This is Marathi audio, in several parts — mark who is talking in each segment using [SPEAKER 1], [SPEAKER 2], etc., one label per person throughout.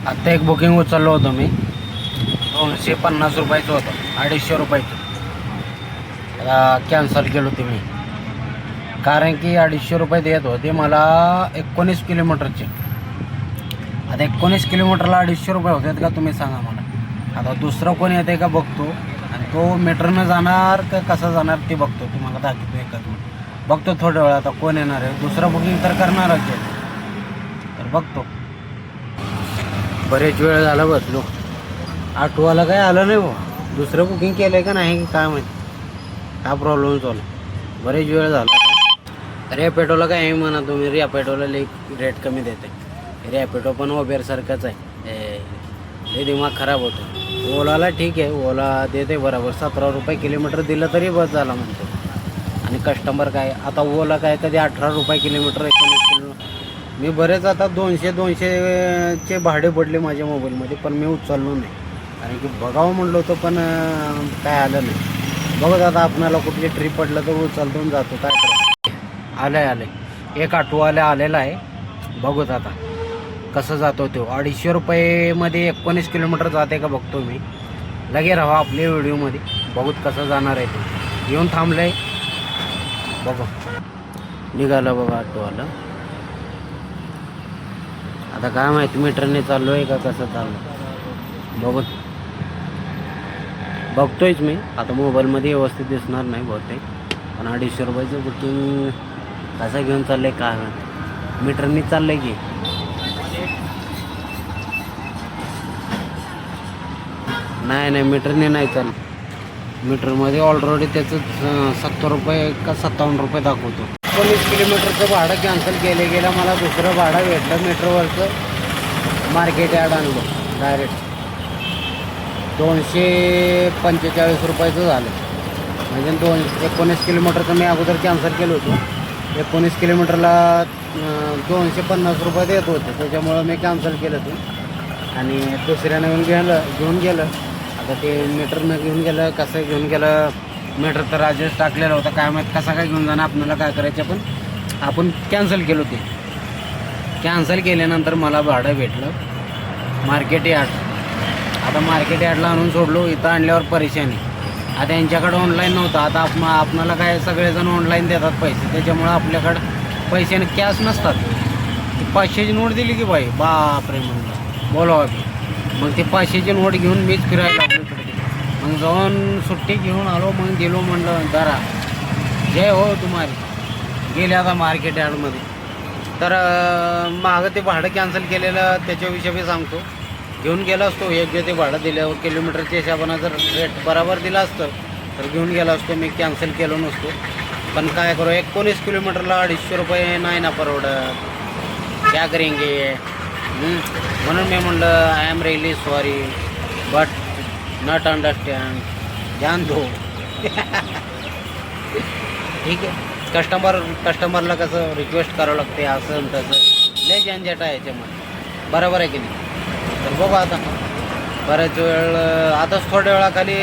[SPEAKER 1] आत्ता एक बुकिंग उचललं होतं मी, 250 रुपयाचं होतं, 250 रुपयाचं. आता कॅन्सल केलं होते मी, कारण की 250 रुपये देत होते मला 19 किलोमीटरचे. आता 19 किलोमीटरला 250 रुपये होतात का तुम्ही सांगा मला. आता दुसरं कोण येते का बघतो, आणि तो मीटरनं जाणार का कसं जाणार ते बघतो. तुम्हाला दाखवतो एकच मिनिट, बघतो थोड्या वेळा आता कोण येणार आहे. दुसरं बुकिंग तर करणारच आहे, तर बघतो. बरेच वेळ झाला बसलो, ऑटोवाला काय आलं नाही हो. दुसरं बुकिंग केलं आहे का नाही काय माहिती, काय प्रॉब्लेम चालू. बरेच वेळ झाला. रॅपिडोला काय आहे म्हणा तुम्ही, रॅपिडोला रेट कमी देते. रॅपिडो पण उबेरसारखंच आहे, हे दिमाग खराब होतं. ओलाला ठीक आहे, ओला देते बरोबर, 17 रुपये किलोमीटर दिलं तरी बस झाला म्हणतो. आणि कस्टमर काय आता ओला काय कधी 18 रुपये किलोमीटर, 19 किलोमीटर. मी बरेच आता 200चे भाडे पडले माझ्या मोबाईलमध्ये, पण मी उचललो नाही, कारण की बघावं म्हणलो होतं पण काय आलं नाही. बघत आता आपणाला कुठली ट्रिप पडलं तर उचलतो जातो, काय करायचं. आलं एक ऑटोवाला आलेला आहे, बघूत आता कसं जातो तो. 250 रुपयेमध्ये 19 किलोमीटर जाते का बघतो मी. लगे राहा आपल्या व्हिडिओमध्ये, बघूत कसं जाणार आहे ते. येऊन थांबलं आहे, बघू निघालं बघा ऑटोवाला. आता काय माहिती मीटरने चाललो आहे का कसं चाललं, बघतोयच मी. आता मोबाईलमध्ये व्यवस्थित दिसणार नाही बहुतेक, पण 250 रुपयाचं बुकिंग कसं घेऊन चाललं आहे काय मीटरने चाललं आहे की. नाही मीटरने नाही चाललं. मीटरमध्ये ऑलरेडी त्याचं 70 रुपये का 57 रुपये दाखवतो. 19 किलोमीटरचं भाडं कॅन्सल गेलं मला दुसरं भाडं भेटलं मीटरवरचं. मार्केट यार्ड आणलं डायरेक्ट 245 रुपयाचं झालं. म्हणजे 19 किलोमीटरचं मी अगोदर कॅन्सल केलं होतं. 19 किलोमीटरला 250 रुपये देत होते, त्याच्यामुळं मी कॅन्सल केलं ते. आणि दुसऱ्यानं घेऊन गेलं. आता ते मीटरनं घेऊन गेलं, कसं घेऊन गेलं. मीटर तर राजेश टाकलेलं होतं, काय माहीत कसा काय घेऊन जाणं, आपल्याला काय करायचं. पण आपण कॅन्सल केलं ते. कॅन्सल केल्यानंतर मला भाडं भेटलं मार्केट यार्ड. आता मार्केट यार्डला आणून सोडलो, इथं आणल्यावर परेशानी. आता यांच्याकडं ऑनलाईन नव्हतं. आता आपणाला काय सगळेजण ऑनलाईन देतात पैसे, त्याच्यामुळं आपल्याकडं पैशाने कॅश नसतात. 500ची नोट दिली की बाई बापरे म्हणलं बोलावं की. मग ते 500ची नोट घेऊन मीच फिरायला लागलो इकडे. मग जाऊन सुट्टी घेऊन आलो, मग गेलो म्हणलं जरा जय हो तुम्हाला. गेले आता मार्केट यार्डमध्ये, तर मागं ते भाडं कॅन्सल केलेलं त्याच्याविषयी मी सांगतो. घेऊन गेला असतो योग्य ते भाडं दिल्यावर, किलोमीटरच्या हिशोबानं जर रेट बरोबर दिला असतं तर घेऊन गेला असतो. मी कॅन्सल केलो नसतो. पण काय करू, 19 किलोमीटरला 250 रुपये नाही ना परवडत, क्या करेंगे. म्हणून मी म्हणलं I am really sorry but not understand, जान दो. ठीक आहे. कस्टमरला कसं रिक्वेस्ट करावं लागते, असं तसं लय झंझट आहे याच्यामध्ये, बरोबर आहे की नाही. तर बघू आता बऱ्याच वेळ, आताच थोड्या वेळाखाली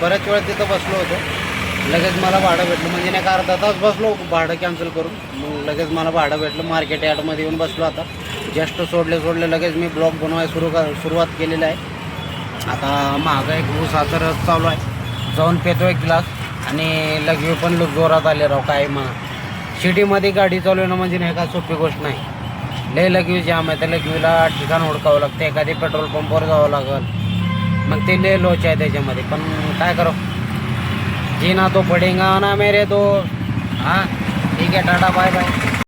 [SPEAKER 1] बऱ्याच वेळ तिथं बसलो होतो. लगेच मला भाडं भेटलं, म्हणजे नाही का अर्धा तास बसलो भाडं कॅन्सल करून. मग लगेच मला भाडं भेटलं. मार्केट यार्डमध्ये येऊन बसलो. आता जस्ट सोडले लगेच मी ब्लॉग बनवायला सुरुवात केलेली आहे. आता मागं एक ऊसाचा रस चालू आहे, जाऊन पेतो एक ग्लास. आणि लघवी पण जोरात आले राव, काय म्हणा. सिटीमध्ये गाडी चालवणं म्हणजे नाही का सोपी गोष्ट नाही. लय लघवी जाम आहे, त्या लघवीला ठिकाण हुडकावं लागतं, एखादी पेट्रोल पंपवर जावं लागेल. मग ते लय लोच आहे त्याच्यामध्ये. पण काय करो, जीना तो पडेगा ना मेरे तो. हां ठीक आहे, टाटा बाय बाय.